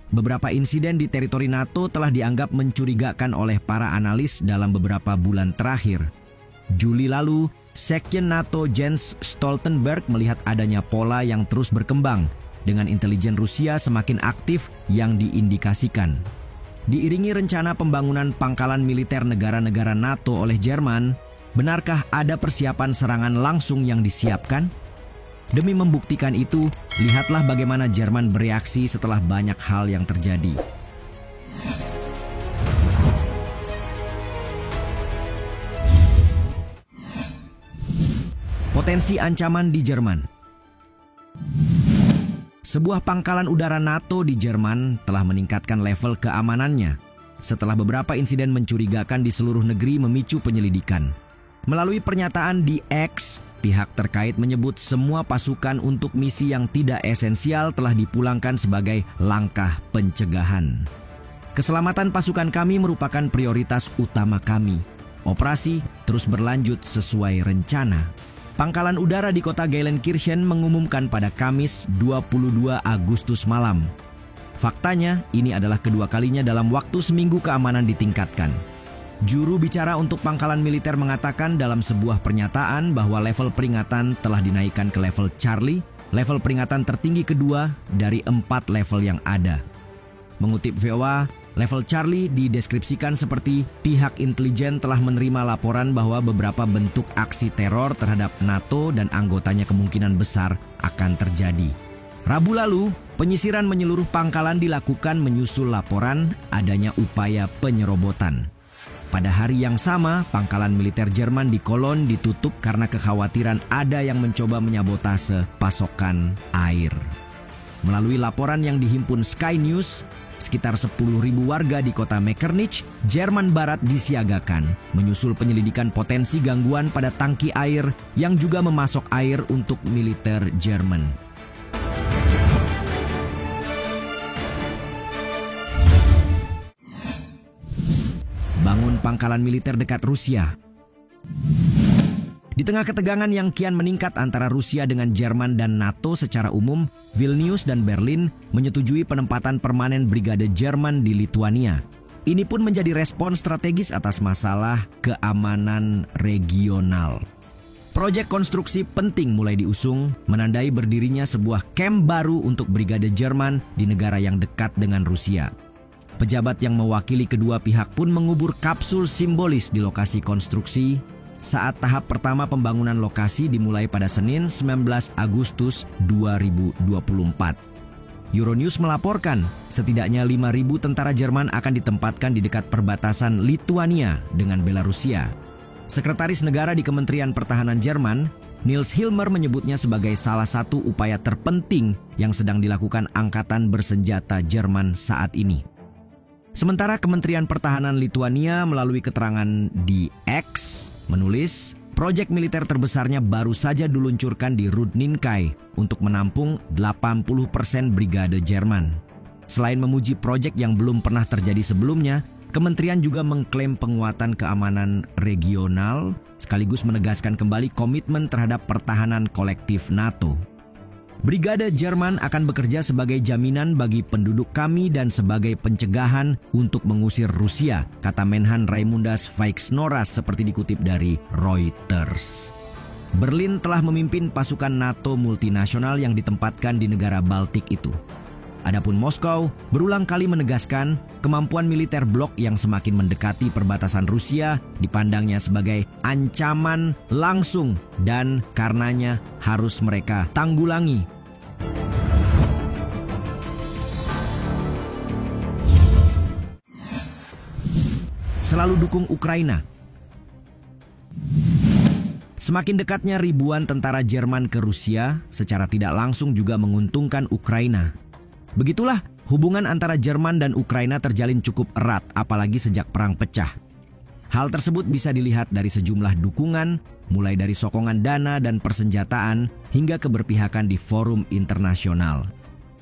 Beberapa insiden di teritori NATO telah dianggap mencurigakan oleh para analis dalam beberapa bulan terakhir. Juli lalu, Sekjen NATO Jens Stoltenberg melihat adanya pola yang terus berkembang dengan intelijen Rusia semakin aktif yang diindikasikan. Diiringi rencana pembangunan pangkalan militer negara-negara NATO oleh Jerman, benarkah ada persiapan serangan langsung yang disiapkan? Demi membuktikan itu, lihatlah bagaimana Jerman bereaksi setelah banyak hal yang terjadi. Potensi ancaman di Jerman. Sebuah pangkalan udara NATO di Jerman telah meningkatkan level keamanannya setelah beberapa insiden mencurigakan di seluruh negeri memicu penyelidikan. Melalui pernyataan di X, pihak terkait menyebut semua pasukan untuk misi yang tidak esensial telah dipulangkan sebagai langkah pencegahan. Keselamatan pasukan kami merupakan prioritas utama kami. Operasi terus berlanjut sesuai rencana. Pangkalan udara di kota Gelsenkirchen mengumumkan pada Kamis 22 Agustus malam. Faktanya, ini adalah kedua kalinya dalam waktu seminggu keamanan ditingkatkan. Juru bicara untuk pangkalan militer mengatakan dalam sebuah pernyataan bahwa level peringatan telah dinaikkan ke level Charlie, level peringatan tertinggi kedua dari 4 level yang ada. Mengutip VOA, level Charlie dideskripsikan seperti pihak intelijen telah menerima laporan bahwa beberapa bentuk aksi teror terhadap NATO dan anggotanya kemungkinan besar akan terjadi. Rabu lalu, penyisiran menyeluruh pangkalan dilakukan menyusul laporan adanya upaya penyerobotan. Pada hari yang sama, pangkalan militer Jerman di Cologne ditutup karena kekhawatiran ada yang mencoba menyabotase pasokan air. Melalui laporan yang dihimpun Sky News, sekitar 10.000 warga di kota Metternich, Jerman Barat disiagakan, menyusul penyelidikan potensi gangguan pada tangki air yang juga memasok air untuk militer Jerman. Bangun pangkalan militer dekat Rusia. Di tengah ketegangan yang kian meningkat antara Rusia dengan Jerman dan NATO secara umum, Vilnius dan Berlin menyetujui penempatan permanen brigade Jerman di Lithuania. Ini pun menjadi respon strategis atas masalah keamanan regional. Proyek konstruksi penting mulai diusung, menandai berdirinya sebuah kamp baru untuk brigade Jerman di negara yang dekat dengan Rusia. Pejabat yang mewakili kedua pihak pun mengubur kapsul simbolis di lokasi konstruksi saat tahap pertama pembangunan lokasi dimulai pada Senin 19 Agustus 2024. Euronews melaporkan setidaknya 5.000 tentara Jerman akan ditempatkan di dekat perbatasan Lithuania dengan Belarusia. Sekretaris Negara di Kementerian Pertahanan Jerman, Niels Hilmer menyebutnya sebagai salah satu upaya terpenting yang sedang dilakukan angkatan bersenjata Jerman saat ini. Sementara Kementerian Pertahanan Lithuania melalui keterangan di X menulis, proyek militer terbesarnya baru saja diluncurkan di Rudninkai untuk menampung 80% brigade Jerman. Selain memuji proyek yang belum pernah terjadi sebelumnya, kementerian juga mengklaim penguatan keamanan regional sekaligus menegaskan kembali komitmen terhadap pertahanan kolektif NATO. Brigade Jerman akan bekerja sebagai jaminan bagi penduduk kami dan sebagai pencegahan untuk mengusir Rusia, kata Menhan Raimundas Vaiksnoras seperti dikutip dari Reuters. Berlin telah memimpin pasukan NATO multinasional yang ditempatkan di negara Baltik itu. Adapun Moskow berulang kali menegaskan kemampuan militer blok yang semakin mendekati perbatasan Rusia dipandangnya sebagai ancaman langsung dan karenanya harus mereka tanggulangi. Selalu dukung Ukraina. Semakin dekatnya ribuan tentara Jerman ke Rusia secara tidak langsung juga menguntungkan Ukraina. Begitulah hubungan antara Jerman dan Ukraina terjalin cukup erat apalagi sejak perang pecah. Hal tersebut bisa dilihat dari sejumlah dukungan, mulai dari sokongan dana dan persenjataan hingga keberpihakan di forum internasional.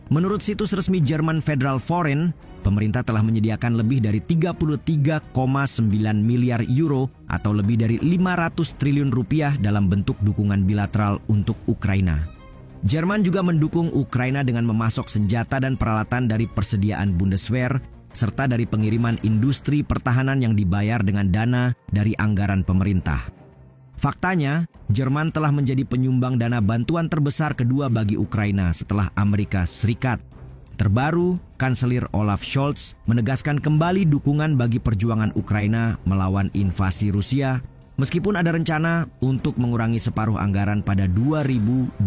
Menurut situs resmi Jerman Federal Foreign, pemerintah telah menyediakan lebih dari 33,9 miliar euro atau lebih dari 500 triliun rupiah dalam bentuk dukungan bilateral untuk Ukraina. Jerman juga mendukung Ukraina dengan memasok senjata dan peralatan dari persediaan Bundeswehr, serta dari pengiriman industri pertahanan yang dibayar dengan dana dari anggaran pemerintah. Faktanya, Jerman telah menjadi penyumbang dana bantuan terbesar kedua bagi Ukraina setelah Amerika Serikat. Terbaru, Kanselir Olaf Scholz menegaskan kembali dukungan bagi perjuangan Ukraina melawan invasi Rusia, meskipun ada rencana untuk mengurangi separuh anggaran pada 2025.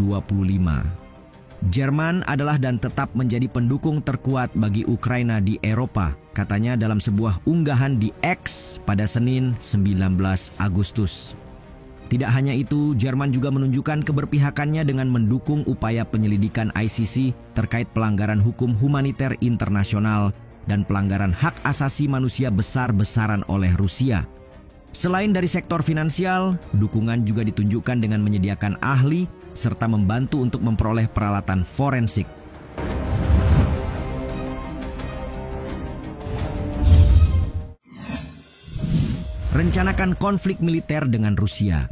Jerman adalah dan tetap menjadi pendukung terkuat bagi Ukraina di Eropa, katanya dalam sebuah unggahan di X pada Senin 19 Agustus. Tidak hanya itu, Jerman juga menunjukkan keberpihakannya dengan mendukung upaya penyelidikan ICC terkait pelanggaran hukum humaniter internasional dan pelanggaran hak asasi manusia besar-besaran oleh Rusia. Selain dari sektor finansial, dukungan juga ditunjukkan dengan menyediakan ahli serta membantu untuk memperoleh peralatan forensik. Rencanakan konflik militer dengan Rusia.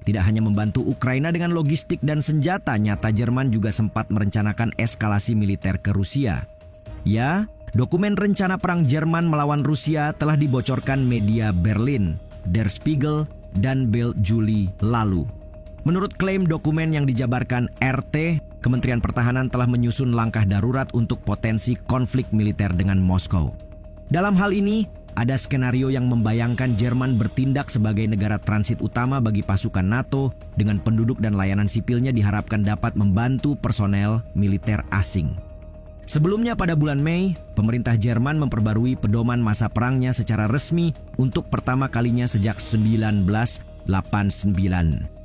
Tidak hanya membantu Ukraina dengan logistik dan senjata, nyata Jerman juga sempat merencanakan eskalasi militer ke Rusia. Ya, dokumen rencana perang Jerman melawan Rusia telah dibocorkan media Berlin, Der Spiegel, dan Bild Juli lalu. Menurut klaim dokumen yang dijabarkan RT, Kementerian Pertahanan telah menyusun langkah darurat untuk potensi konflik militer dengan Moskow. Dalam hal ini, ada skenario yang membayangkan Jerman bertindak sebagai negara transit utama bagi pasukan NATO dengan penduduk dan layanan sipilnya diharapkan dapat membantu personel militer asing. Sebelumnya pada bulan Mei, pemerintah Jerman memperbarui pedoman masa perangnya secara resmi untuk pertama kalinya sejak 1989,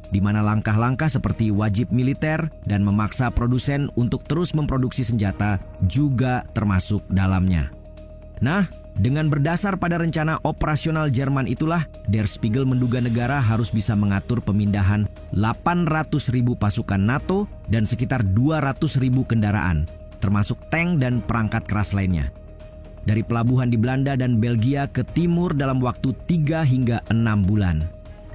di mana langkah-langkah seperti wajib militer dan memaksa produsen untuk terus memproduksi senjata juga termasuk dalamnya. Nah, dengan berdasar pada rencana operasional Jerman itulah, Der Spiegel menduga negara harus bisa mengatur pemindahan 800.000 pasukan NATO dan sekitar 200.000 kendaraan, termasuk tank dan perangkat keras lainnya, dari pelabuhan di Belanda dan Belgia ke timur dalam waktu 3 hingga 6 bulan.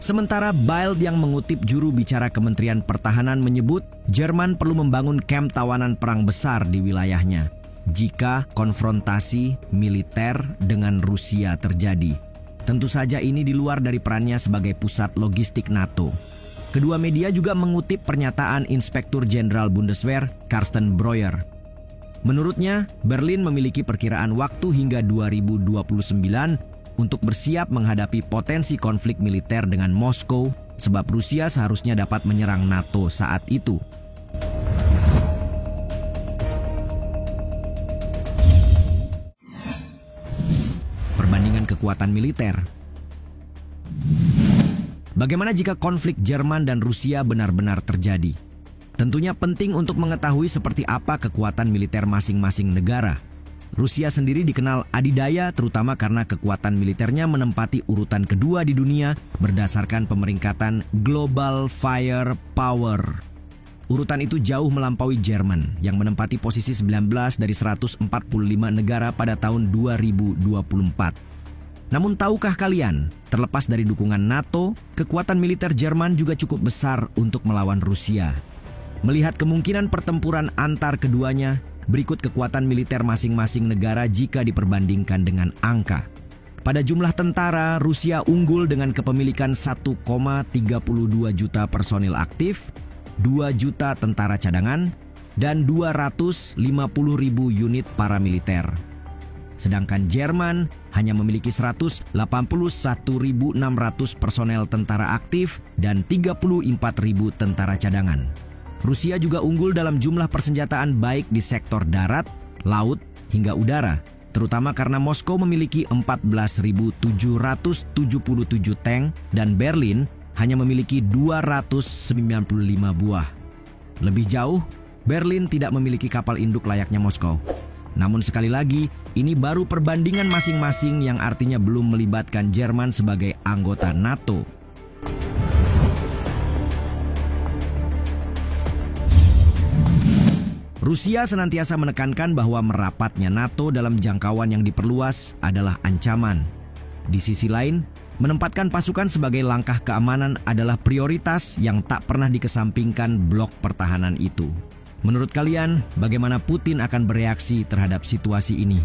Sementara Bild yang mengutip juru bicara Kementerian Pertahanan menyebut Jerman perlu membangun kamp tawanan perang besar di wilayahnya jika konfrontasi militer dengan Rusia terjadi. Tentu saja ini di luar dari perannya sebagai pusat logistik NATO. Kedua media juga mengutip pernyataan Inspektur Jenderal Bundeswehr Carsten Breuer. Menurutnya, Berlin memiliki perkiraan waktu hingga 2029 untuk bersiap menghadapi potensi konflik militer dengan Moskow, sebab Rusia seharusnya dapat menyerang NATO saat itu. Perbandingan kekuatan militer. Bagaimana jika konflik Jerman dan Rusia benar-benar terjadi? Tentunya penting untuk mengetahui seperti apa kekuatan militer masing-masing negara. Rusia sendiri dikenal adidaya terutama karena kekuatan militernya menempati urutan kedua di dunia berdasarkan pemeringkatan Global Firepower. Urutan itu jauh melampaui Jerman yang menempati posisi 19 dari 145 negara pada tahun 2024. Namun tahukah kalian, terlepas dari dukungan NATO, kekuatan militer Jerman juga cukup besar untuk melawan Rusia. Melihat kemungkinan pertempuran antar keduanya, berikut kekuatan militer masing-masing negara jika diperbandingkan dengan angka. Pada jumlah tentara, Rusia unggul dengan kepemilikan 1,32 juta personil aktif, 2 juta tentara cadangan, dan 250.000 unit paramiliter. Sedangkan Jerman hanya memiliki 181.600 personel tentara aktif dan 34.000 tentara cadangan. Rusia juga unggul dalam jumlah persenjataan baik di sektor darat, laut, hingga udara, terutama karena Moskow memiliki 14.777 tank dan Berlin hanya memiliki 295 buah. Lebih jauh, Berlin tidak memiliki kapal induk layaknya Moskow. Namun sekali lagi, ini baru perbandingan masing-masing yang artinya belum melibatkan Jerman sebagai anggota NATO. Rusia senantiasa menekankan bahwa merapatnya NATO dalam jangkauan yang diperluas adalah ancaman. Di sisi lain, Menempatkan pasukan sebagai langkah keamanan adalah prioritas yang tak pernah dikesampingkan blok pertahanan itu. Menurut kalian, bagaimana Putin akan bereaksi terhadap situasi ini?